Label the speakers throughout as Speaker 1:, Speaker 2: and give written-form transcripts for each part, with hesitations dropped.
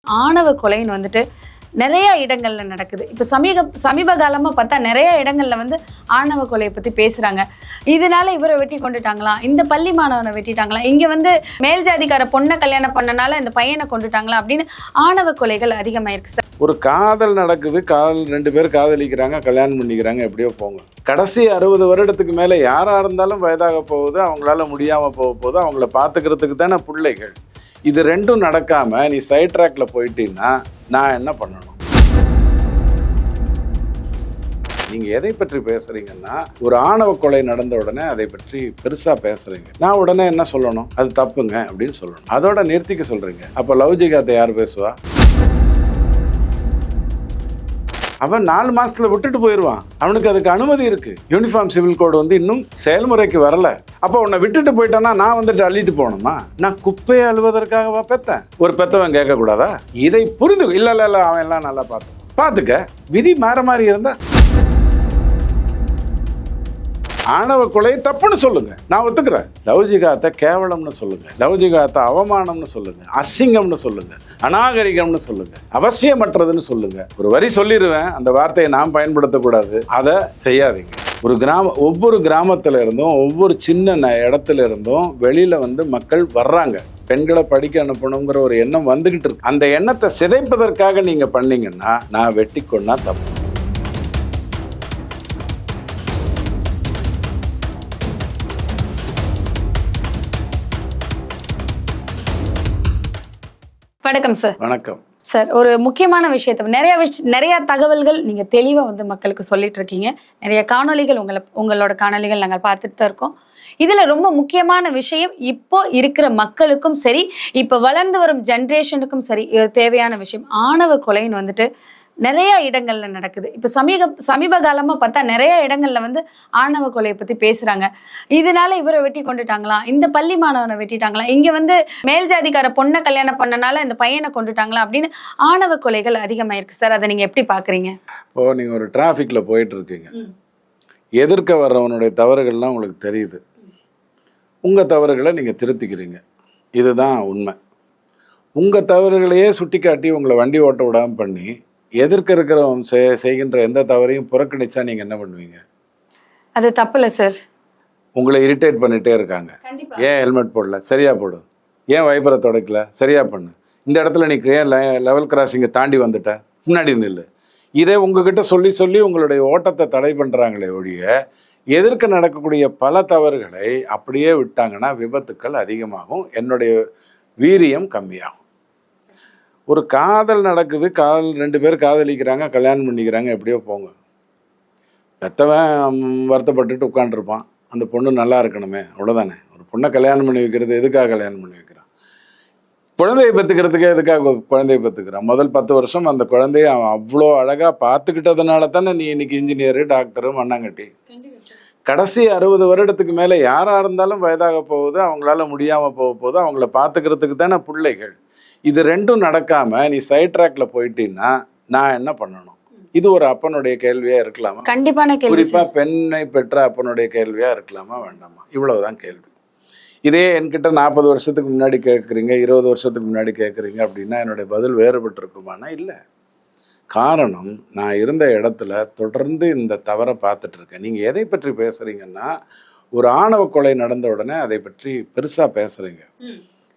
Speaker 1: ஆணவ கொலைன்னு வந்துட்டு நிறைய இடங்கள்ல நடக்குது. இப்போ சமீப காலமா பார்த்தா நிறைய இடங்கள்ல வந்து ஆணவ கொலையை பத்தி பேசுறாங்க. இதனால இவரை வெட்டி கொண்டுட்டாங்களா, இந்த பள்ளி மாணவனை வெட்டிட்டாங்களா, இங்க வந்து மேல் ஜாதிக்கார பொண்ணை கல்யாணம் பண்ணனால இந்த பையனை கொண்டுட்டாங்களா அப்படின்னு ஆணவ கொலைகள் அதிகமாயிருக்கு சார்.
Speaker 2: ஒரு காதல் நடக்குது, ரெண்டு பேர் காதலிக்கிறாங்க, கல்யாணம் பண்ணிக்கிறாங்க, எப்படியோ போங்க. கடைசி 60 வருடத்துக்கு மேலே யாராக இருந்தாலும் வயதாக போகுது, அவங்களால முடியாமல் போகுது, அவங்கள பார்த்துக்கிறதுக்கு தானே பிள்ளைகள். இது ரெண்டும் நடக்காமல் நீ சைட் ட்ராக்ல போயிட்டீங்கன்னா நான் என்ன பண்ணணும்? நீங்கள் எதை பற்றி பேசுகிறீங்கன்னா, ஒரு ஆணவ கொலை நடந்த உடனே அதை பற்றி பெருசாக பேசுகிறீங்க. நான் உடனே என்ன சொல்லணும்? அது தப்புங்க அப்படின்னு சொல்லணும். அதோட நிறுத்திக்க சொல்கிறீங்க. அப்போ லவ் ஜிகாத்தை யார் பேசுவா? அவன் 4 மாசத்துல விட்டுட்டு போயிடுவான். அவனுக்கு அதுக்கு அனுமதி இருக்கு. யூனிஃபார்ம் சிவில் கோடு வந்து இன்னும் செயல்முறைக்கு வரல. அப்போ உன்னை விட்டுட்டு போயிட்டானா நான் வந்துட்டு அள்ளிட்டு போகணுமா? நான் குப்பையை அழுவதற்காகவா பெத்தேன்? ஒரு பெத்தவன் கேட்கக்கூடாதா? இதை புரிந்து இல்ல அவன் எல்லாம் நல்லா பார்த்துக்க. விதி மாறி இருந்தா ஆணவ கொலை தப்புன்னு சொல்லுங்க, நான் ஒத்துக்கிறேன். லவ் ஜிகாத்தை கேவலம்னு சொல்லுங்க, லவ் ஜிகாத்தை அவமானம்னு சொல்லுங்க, அசிங்கம்னு சொல்லுங்க, அநாகரிகம்னு சொல்லுங்க, அவசியமற்றதுன்னு சொல்லுங்க. ஒரு வரி சொல்லிடுவேன், அந்த வார்த்தையை நாம் பயன்படுத்தக்கூடாது. அதை செய்யாதீங்க. ஒவ்வொரு கிராமத்துல இருந்தும் ஒவ்வொரு சின்ன இடத்துல இருந்தும் வெளியில வந்து மக்கள் வர்றாங்க. பெண்களை படிக்க அனுப்பணுங்கிற ஒரு எண்ணம் வந்துகிட்டு இருக்கு. அந்த எண்ணத்தை சிதைப்பதற்காக நீங்க பண்ணீங்கன்னா நான் வெட்டி கொன்னா தப்பு.
Speaker 1: வணக்கம் சார்.
Speaker 2: வணக்கம்
Speaker 1: சார். ஒரு முக்கியமான விஷயத்தை நிறைய தகவல்கள் நீங்க தெளிவா வந்து மக்களுக்கு சொல்லிட்டு இருக்கீங்க. நிறைய காணொலிகள் உங்களோட காணொலிகள் நாங்கள் பார்த்துட்டு தான் இருக்கோம். இதுல ரொம்ப முக்கியமான விஷயம், இப்போ இருக்கிற மக்களுக்கும் சரி, இப்போ வளர்ந்து வரும் ஜென்ரேஷனுக்கும் சரி தேவையான விஷயம், ஆணவ கொலைன்னு வந்துட்டு நிறைய இடங்கள்ல நடக்குது. இப்போ சமீப காலமா பார்த்தா நிறைய இடங்கள்ல வந்து ஆணவ கொலையை பத்தி பேசுறாங்க. இதனால இவரை வெட்டி கொண்டுட்டாங்களா, இந்த பள்ளி மாணவனை வெட்டிட்டாங்களா, இங்க வந்து மேல் ஜாதிக்கார பொண்ணை கல்யாணம் பண்ணனால இந்த பையனை கொண்டுட்டாங்களா அப்படின்னு ஆணவ கொலைகள் அதிகமாயிருக்கு சார். அதை நீங்க எப்படி பாக்குறீங்க?
Speaker 2: நீங்க ஒரு டிராஃபிக்ல போயிட்டு இருக்கீங்க, எதிர்க்க வர்றவனுடைய தவறுகள்லாம் உங்களுக்கு தெரியுது. உங்க தவறுகளை நீங்க திருத்திக்கிறீங்க. இதுதான் உண்மை. உங்க தவறுகளையே சுட்டி காட்டி உங்களை வண்டி ஓட்ட விடாம பண்ணி எதிர்க்க இருக்கிறவன் செய்கின்ற எந்த தவறையும் புறக்கணிச்சா நீங்க என்ன பண்ணுவீங்க? அது
Speaker 1: தப்புல சார்.
Speaker 2: உங்களை இரிட்டேட் பண்ணிட்டே இருக்காங்க. ஏன் ஹெல்மெட் போடல? சரியா போடு. ஏன் வைப்பரை தொடக்கல? சரியா பண்ணு. இந்த இடத்துல நீ ஏன் லெவல் கிராசிங்கை தாண்டி வந்துட்ட? முன்னாடி நில்லு. இதை உங்ககிட்ட சொல்லி உங்களுடைய ஓட்டத்தை தடை பண்றாங்களே ஒழிய எதிர்க்க நடக்கக்கூடிய பல தவறுகளை அப்படியே விட்டாங்கன்னா விபத்துக்கள் அதிகமாகும், என்னுடைய வீரியம் கம்மியாகும். ஒரு காதல் நடக்குது, ரெண்டு பேர் காதலிக்கிறாங்க, கல்யாணம் பண்ணிக்கிறாங்க, எப்படியோ போங்க. பெத்தவன் வருத்தப்பட்டுட்டு உட்காந்துருப்பான், அந்த பொண்ணு நல்லா இருக்கணுமே, அவ்வளோதானே. ஒரு பொண்ணை கல்யாணம் பண்ணி வைக்கிறது எதுக்காக கல்யாணம் பண்ணி வைக்கிறான்? குழந்தையை பெற்றுக்கிறதுக்கே எதுக்காக குழந்தையை பெற்றுக்கிறான்? முதல் 10 வருஷம் அந்த குழந்தைய அவன் அவ்வளோ அழகாக பார்த்துக்கிட்டதுனால தானே நீ இன்னைக்கு இன்ஜினியரு, டாக்டரு, மண்ணாங்கட்டி. கடைசி 60 வருடத்துக்கு மேலே யாராக இருந்தாலும் வயதாக போகுது, அவங்களால முடியாமல் போகுது, அவங்கள பார்த்துக்கிறதுக்கு தானே பிள்ளைகள். இது ரெண்டும் நடக்காம நீ சைட் ட்ராக்ல போயிட்டீங்கன்னா நான் என்ன பண்ணணும்? இது ஒரு அப்பனுடைய கேள்வியா இருக்கலாமா?
Speaker 1: கண்டிப்பான கேள்வி.
Speaker 2: குறிப்பா பெண்ணை பெற்ற அப்பனுடைய கேள்வியா இருக்கலாமா வேண்டாமா? இவ்வளவுதான் கேள்வி. இதே என்கிட்ட 40 வருஷத்துக்கு முன்னாடி கேட்குறீங்க, 20 வருஷத்துக்கு முன்னாடி கேட்குறீங்க அப்படின்னா என்னுடைய பதில் வேறுபட்டு இருக்குமானா இல்லை. காரணம், நான் இருந்த இடத்துல தொடர்ந்து இந்த தவறை பார்த்துட்டு இருக்கேன். நீங்க எதை பற்றி பேசுறீங்கன்னா, ஒரு ஆணவ கொலை நடந்த உடனே அதை பற்றி பெருசா பேசுறீங்க.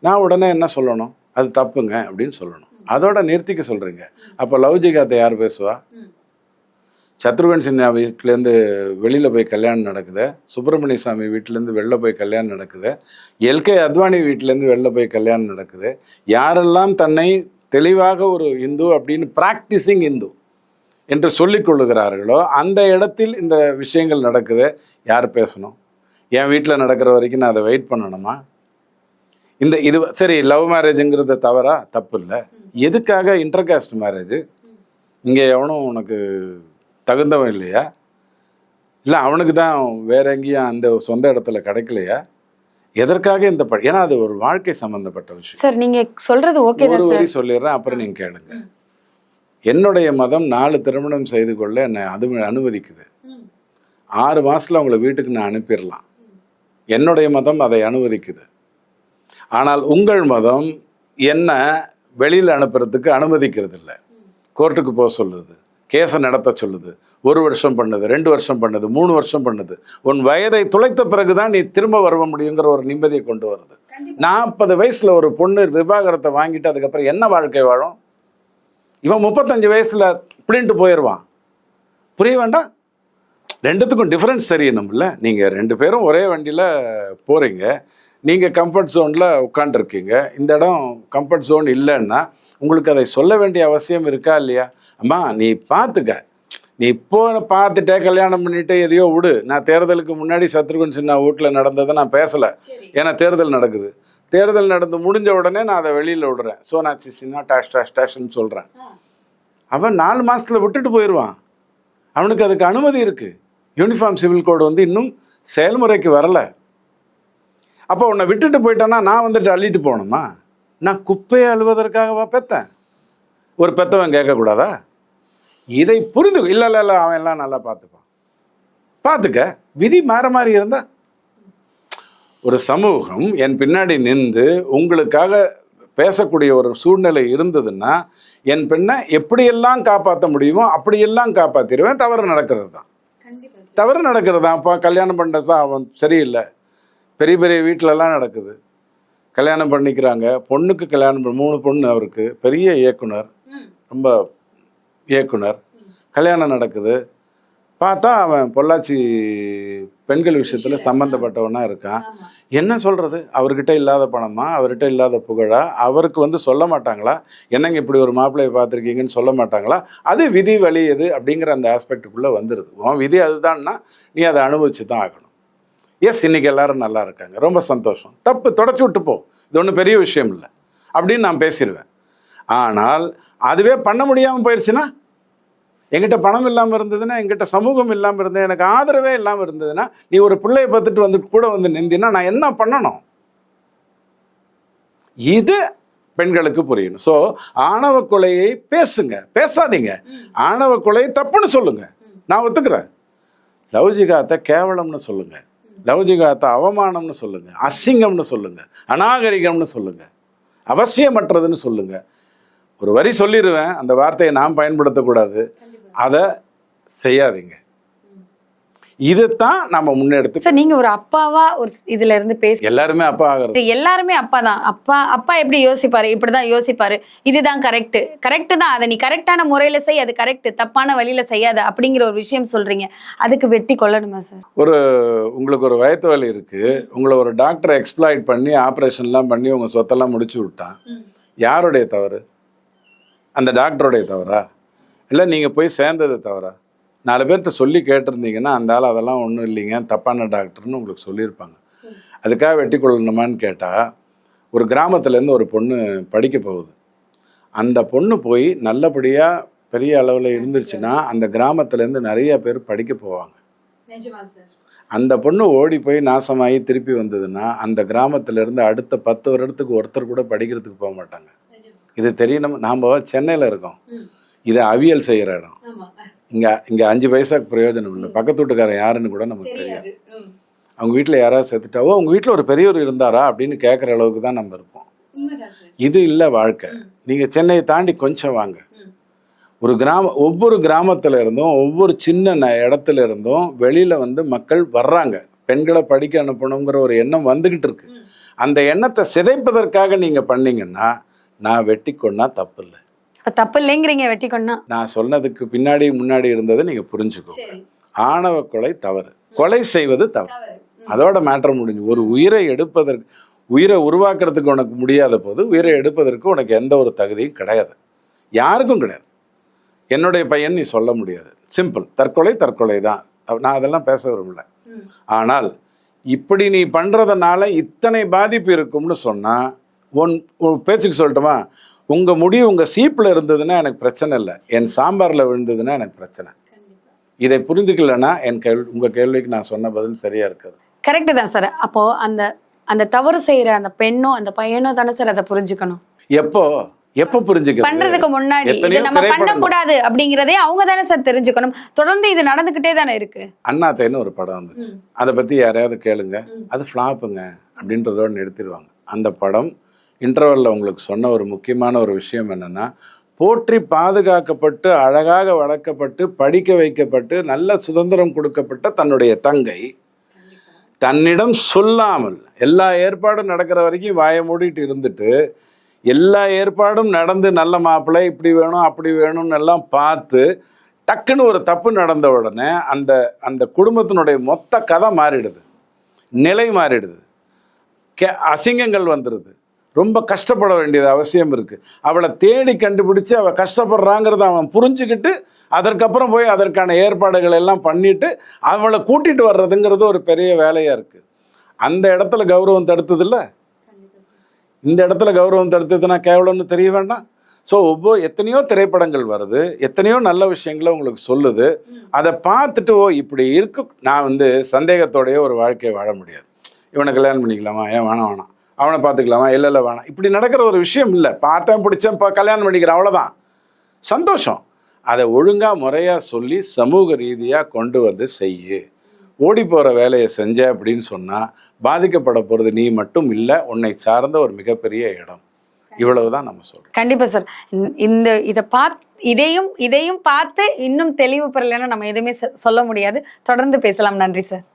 Speaker 2: நான் உடனே என்ன சொல்லணும்? அது தப்புங்க அப்படின்னு சொல்லணும். அதோட நிறுத்திக்க சொல்றீங்க. அப்போ லவ் ஜிகாத்தை யார் பேசுவா? சத்ருகன் சின்ஹா வீட்டிலேருந்து வெளியில் போய் கல்யாணம் நடக்குது, சுப்பிரமணிய சாமி வீட்டிலேருந்து வெளில போய் கல்யாணம் நடக்குது, எல்கே அத்வானி வீட்டிலேருந்து வெளில போய் கல்யாணம் நடக்குது. யாரெல்லாம் தன்னை தெளிவாக ஒரு இந்து அப்படின்னு பிராக்டிசிங் இந்து என்று சொல்லிக் கொள்ளுகிறார்களோ அந்த இடத்தில் இந்த விஷயங்கள் நடக்குது. யார் பேசணும்? என் வீட்டில் நடக்கிற வரைக்கும் நான் அதை வெயிட் பண்ணணுமா? இது சரி, லவ் மேரேஜுங்கிறது தவறா? தப்பு இல்லை. எதுக்காக இன்டர்காஸ்ட் மேரேஜ்? இங்கே எவனும் உனக்கு தகுந்தவன் இல்லையா? இல்லை அவனுக்கு தான் வேற எங்கேயும் அந்த சொந்த இடத்துல கிடைக்கலையா? எதற்காக இந்த ஏன்னா அது ஒரு வாழ்க்கை சம்பந்தப்பட்ட விஷயம்
Speaker 1: சார். நீங்க சொல்றது ஓகே தான் சார்.
Speaker 2: சொல்லிடுறேன், அப்புறம் நீங்க கேளுங்க. என்னுடைய மதம் 4 திருமணம் செய்து கொள்ள என்னை அது அனுமதிக்குது. 6 மாசத்துல உங்களை வீட்டுக்கு நான் அனுப்பிடலாம். என்னுடைய மதம் அதை அனுமதிக்குது. ஆனால் உங்கள் மதம் என்ன வெளியில் அனுப்புறதுக்கு அனுமதிக்கிறது இல்லை. கோர்ட்டுக்கு போக சொல்லுது, கேஸை நடத்த சொல்லுது. 1 வருஷம் பண்ணுது, 2 வருஷம் பண்ணுது, 3 வருஷம் பண்ணுது. உன் வயதை துளைத்த பிறகுதான் நீ திரும்ப வர முடியுங்கிற ஒரு நிம்மதியை கொண்டு வருது. 40 வயசுல ஒரு பொண்ணு விவாகரத்தை வாங்கிட்டு அதுக்கப்புறம் என்ன வாழ்க்கை வாழும்? இவன் 35 வயசுல இப்படின்ட்டு போயிடுவான். புரிய வேண்டாம்? ரெண்டுத்துக்கும் டிஃப்ரென்ஸ் தெரியணும்ல. நீங்கள் 2 பேரும் ஒரே வண்டியில் போகிறீங்க, நீங்கள் கம்ஃபர்ட் ஜோனில் உட்காந்துருக்கீங்க, இந்த இடம் கம்ஃபர்ட் ஜோன் இல்லைன்னா உங்களுக்கு அதை சொல்ல வேண்டிய அவசியம் இருக்கா இல்லையா? அம்மா நீ பார்த்துக்க, நீ இப்போ பார்த்துட்டே கல்யாணம் பண்ணிட்டு எதையோ விடு. நான் தேர்தலுக்கு முன்னாடி சத்ருகன் சின்ஹா வீட்டில் நடந்ததை நான் பேசலை, ஏன்னா தேர்தல் நடக்குது. தேர்தல் நடந்து முடிஞ்ச உடனே நான் அதை வெளியில் விடுறேன். சோனாட்சி சின்ஹா டாஷ்ன்னு சொல்கிறேன். அவன் 4 மாதத்தில் விட்டுட்டு போயிடுவான். அவனுக்கு அதுக்கு அனுமதி இருக்குது. யூனிஃபார்ம் சிவில் கோடு வந்து இன்னும் செயல்முறைக்கு வரலை. அப்போ உன்னை விட்டுட்டு போயிட்டான்னா நான் வந்துட்டு அள்ளிட்டு போகணுமா? நான் குப்பையை அழுவதற்காகவா பெத்தேன்? ஒரு பெத்தவன் கேட்கக்கூடாதா? இதை புரிந்து இல்லை இல்லை இல்லை அவன் எல்லாம் நல்லா பார்த்துப்பான். பார்த்துக்க. விதி மாறி இருந்தா ஒரு சமூகம் என் பின்னாடி நின்று உங்களுக்காக பேசக்கூடிய ஒரு சூழ்நிலை இருந்ததுன்னா என் பெண்ணை எப்படியெல்லாம் காப்பாற்ற முடியுமோ அப்படியெல்லாம் காப்பாற்றிடுவேன். தவறு நடக்கிறது தான், தவறு நடக்கிறது தான்ப்பா. கல்யாணம் பண்ணப்பா அவன் சரியில்லை. பெரிய பெரிய வீட்டிலலாம் நடக்குது. கல்யாணம் பண்ணிக்கிறாங்க, பொண்ணுக்கு கல்யாணம் 3 பொண்ணு, அவருக்கு பெரிய இயக்குனர், ரொம்ப இயக்குனர். கல்யாணம் நடக்குது, பார்த்தா அவன் பொள்ளாச்சி பெண்கள் விஷயத்தில் சம்மந்தப்பட்டவனா இருக்கான். என்ன சொல்கிறது? அவர்கிட்ட இல்லாத பணமா, அவர்கிட்ட இல்லாத புகழா? அவருக்கு வந்து சொல்ல மாட்டாங்களா? என்னங்க இப்படி ஒரு மாப்பிள்ளையை பார்த்துருக்கீங்கன்னு சொல்ல மாட்டாங்களா? அது விதி வழி எது அப்படிங்கிற அந்த ஆஸ்பெக்டுக்குள்ளே வந்துடுது. உன் விதி அதுதான்னா நீ அதை அனுபவிச்சு தான் ஆகணும். எஸ், இன்னைக்கு எல்லாரும் நல்லா இருக்காங்க, ரொம்ப சந்தோஷம், தப்பு தொடச்சி விட்டு போ, இது ஒன்றும் பெரிய விஷயம் இல்லை அப்படின்னு நான் பேசிடுவேன். ஆனால் அதுவே பண்ண முடியாமல் போயிடுச்சுன்னா, என்கிட்ட பணம் இல்லாமல் இருந்ததுன்னா, என்கிட்ட சமூகம் இல்லாமல் இருந்தது, எனக்கு ஆதரவே இல்லாமல் இருந்ததுன்னா, நீ ஒரு பிள்ளையை பார்த்துட்டு வந்து கூட வந்து நிந்தினா நான் என்ன பண்ணணும்? இது பெண்களுக்கு புரியணும். ஸோ ஆணவ கொலையை பேசுங்க, பேசாதீங்க. ஆணவ கொலையை தப்புன்னு சொல்லுங்க, நான் ஒத்துக்கிறேன். லவ்ஜிகாத்தை கேவலம்னு சொல்லுங்க, லவ்ஜிகாத்தை அவமானம்னு சொல்லுங்க, அசிங்கம்னு சொல்லுங்க, அநாகரிகம்னு சொல்லுங்க, அவசியமற்றதுன்னு சொல்லுங்க. ஒரு வரி சொல்லிடுவேன், அந்த வார்த்தையை நாம் பயன்படுத்தக்கூடாது. அதை செய்யாதீங்க. இதுதான் நம்ம முன்னெடுத்து.
Speaker 1: சார், நீங்க ஒரு அப்பாவா ஒரு இதுல இருந்து பேசி,
Speaker 2: எல்லாருமே அப்பா ஆகிறது,
Speaker 1: எல்லாருமே அப்பா தான். அப்பா எப்படி யோசிப்பாரு? இப்படிதான் யோசிப்பாரு, இதுதான் கரெக்ட் தான், அதை நீ கரெக்டான முறையில செய், அது கரெக்ட், தப்பான வழியில செய்யாத அப்படிங்கிற ஒரு விஷயம் சொல்றீங்க. அதுக்கு வெட்டி கொள்ளணுமா சார்?
Speaker 2: உங்களுக்கு ஒரு வயத்து வலி இருக்கு, உங்களை ஒரு டாக்டரை எக்ஸ்ப்ளாய்ட் பண்ணி ஆப்ரேஷன்லாம் பண்ணி உங்க சொத்தெல்லாம் முடிச்சு விட்டான். யாருடைய தவறு? அந்த டாக்டருடைய தவறா? இல்லை நீங்கள் போய் சேர்ந்தது தவறா? 4 பேர்கிட்ட சொல்லி கேட்டிருந்தீங்கன்னா அந்த ஆள் அதெல்லாம் ஒன்றும் இல்லைங்க, தப்பான டாக்டர்னு உங்களுக்கு சொல்லியிருப்பாங்க. அதுக்காக வெட்டி கொள்ளணுமான்னு கேட்டால், ஒரு கிராமத்துலேருந்து ஒரு பொண்ணு படிக்க போகுது. அந்த பொண்ணு போய் நல்லபடியாக பெரிய அளவில் இருந்துருச்சுன்னா அந்த கிராமத்துலேருந்து நிறைய பேர் படிக்க போவாங்க. அந்த பொண்ணு ஓடி போய் நாசமாகி திருப்பி வந்ததுன்னா அந்த கிராமத்துலேருந்து அடுத்த 10 வருடத்துக்கு ஒருத்தர் கூட படிக்கிறதுக்கு போக மாட்டாங்க. இது தெரியணும். நாம் சென்னையில் இருக்கோம், இது அவியல் செய்கிற இடம். இங்கே 5 பைசாக்கு பிரயோஜனம் இல்லை. பக்கத்து வீட்டுக்காரன் யாருன்னு கூட நமக்கு தெரியாது. அவங்க வீட்டில் யாராவது செத்துட்டாவோ அவங்க வீட்டில் ஒரு பெரியவர் இருந்தாரா அப்படின்னு கேட்குற அளவுக்கு தான் நம்ம இருப்போம். இது இல்லை வாழ்க்கை. நீங்கள் சென்னையை தாண்டி கொஞ்சம் வாங்க, ஒவ்வொரு கிராமத்தில் இருந்தும் ஒவ்வொரு சின்ன இடத்துல இருந்தும் வெளியில் வந்து மக்கள் வர்றாங்க. பெண்களை படிக்க அனுப்பணுங்கிற ஒரு எண்ணம் வந்துக்கிட்டு இருக்கு. அந்த எண்ணத்தை சிதைப்பதற்காக நீங்கள் பண்ணீங்கன்னா நான் வெட்டி கொன்னா தப்பு இல்லை.
Speaker 1: தப்பு இல்லைங்கிறீங்க வெட்டி கொன்னா? நான்
Speaker 2: சொன்னதுக்கு முன்னாடி இருந்ததை நீங்க புரிஞ்சுக்கோ. ஆணவ கொலை தவறு, கொலை செய்வது தவறு, அதோட மேட்டர் முடிஞ்சு. ஒரு உயிரை எடுப்பதற்கு, உயிரை உருவாக்குறதுக்கு உனக்கு முடியாத போது உயிரை எடுப்பதற்கு உனக்கு எந்த ஒரு தகுதியும் கிடையாது, யாருக்கும் கிடையாது. என்னுடைய பையன் நீ சொல்ல முடியாது. சிம்பிள். தற்கொலை தான். நான் அதெல்லாம் பேச விரும்பல. ஆனால் இப்படி நீ பண்றதுனால இத்தனை பாதிப்பு இருக்கும்னு சொன்னா உன் பேச்சுக்கு சொல்லட்டுமா, உங்க முடி உங்க சீப்புல இருந்ததுன்னா எனக்கு பிரச்சனை இல்லை, என் சாம்பார்ல விழுந்ததுன்னா எனக்கு பிரச்சனை. இதை புரிஞ்சுக்கலன்னா உங்க கேள்விக்கு நான் சொன்ன பதில் சரியா இருக்காது.
Speaker 1: கரெக்ட் தான் சார். அப்போ அந்த தவறு செய்யற அந்த பெண்ணோ அந்த பையனோ தானே சார் அதை புரிஞ்சுக்கணும்.
Speaker 2: எப்போ புரிஞ்சுக்கணும்? பண்றதுக்கு
Speaker 1: முன்னாடி இதை நம்ம பண்ணக்கூடாது அப்படிங்கிறதே அவங்க தானே சார் தெரிஞ்சுக்கணும். தொடர்ந்து இது நடந்துகிட்டே தானே இருக்கு.
Speaker 2: அண்ணாத்தைன்னு ஒரு படம் வந்துச்சு, அதை பத்தி யாரையாவது கேளுங்க, அது ஃபிளாப்புங்க அப்படின்றதோட நிறுத்திடுவாங்க. அந்த படம் இன்டர்வலில் உங்களுக்கு சொன்ன ஒரு முக்கியமான ஒரு விஷயம் என்னென்னா, போற்றி பாதுகாக்கப்பட்டு அழகாக வளர்க்கப்பட்டு படிக்க வைக்கப்பட்டு நல்ல சுதந்திரம் கொடுக்கப்பட்ட தன்னுடைய தங்கை தன்னிடம் சொல்லாமல் எல்லா ஏற்பாடும் நடக்கிற வரைக்கும் வாயை மூடிட்டு இருந்துட்டு, எல்லா ஏற்பாடும் நடந்து நல்ல மாப்பிள்ளை இப்படி வேணும் அப்படி வேணும்னு எல்லாம் பார்த்து டக்குன்னு ஒரு தப்பு நடந்த உடனே அந்த அந்த குடும்பத்தினுடைய மொத்த கதை மாறிடுது, நிலை மாறிடுது, அசிங்கங்கள் வந்துடுது, ரொம்ப கஷ்டப்பட வேண்டியது அவசியம் இருக்குது. அவளை தேடி கண்டுபிடிச்சு அவள் கஷ்டப்படுறாங்கிறத அவன் புரிஞ்சுக்கிட்டு அதற்கப்புறம் போய் அதற்கான ஏற்பாடுகள் எல்லாம் பண்ணிட்டு அவளை கூட்டிகிட்டு வர்றதுங்கிறது ஒரு பெரிய வேலையாக இருக்குது. அந்த இடத்துல கௌரவம் தடுத்ததில்ல, இந்த இடத்துல கௌரவம் தடுத்ததுன்னா கேவலம்னு தெரிய வேண்டாம். ஸோ எத்தனையோ திரைப்படங்கள் வருது, எத்தனையோ நல்ல விஷயங்களை உங்களுக்கு சொல்லுது. அதை பார்த்துட்டு இப்படி இருக்கு, நான் வந்து சந்தேகத்தோடைய ஒரு வாழ்க்கையை வாழ முடியாது. இவனை கல்யாணம் பண்ணிக்கலாமா, ஏன் வேணாம், அவனை பார்த்துக்கலாமா, இல்லை வேணாம், இப்படி நடக்கிற ஒரு விஷயம் இல்லை. பார்த்தேன் பிடிச்சேன் கல்யாணம் பண்ணிக்கிறேன் அவ்வளோதான், சந்தோஷம். அதை ஒழுங்காக முறையாக சொல்லி சமூக ரீதியாக கொண்டு வந்து செய்யு. ஓடி போகிற வேலையை செஞ்ச அப்படின்னு சொன்னால் பாதிக்கப்பட போகிறது நீ மட்டும் இல்லை, உன்னை சார்ந்த ஒரு மிகப்பெரிய இடம். இவ்வளவுதான் நம்ம சொல்றோம்.
Speaker 1: கண்டிப்பா சார். இதையும் பார்த்து இன்னும் தெளிவு பெறலைன்னா நம்ம எதுவுமே சொல்ல முடியாது. தொடர்ந்து பேசலாம். நன்றி சார்.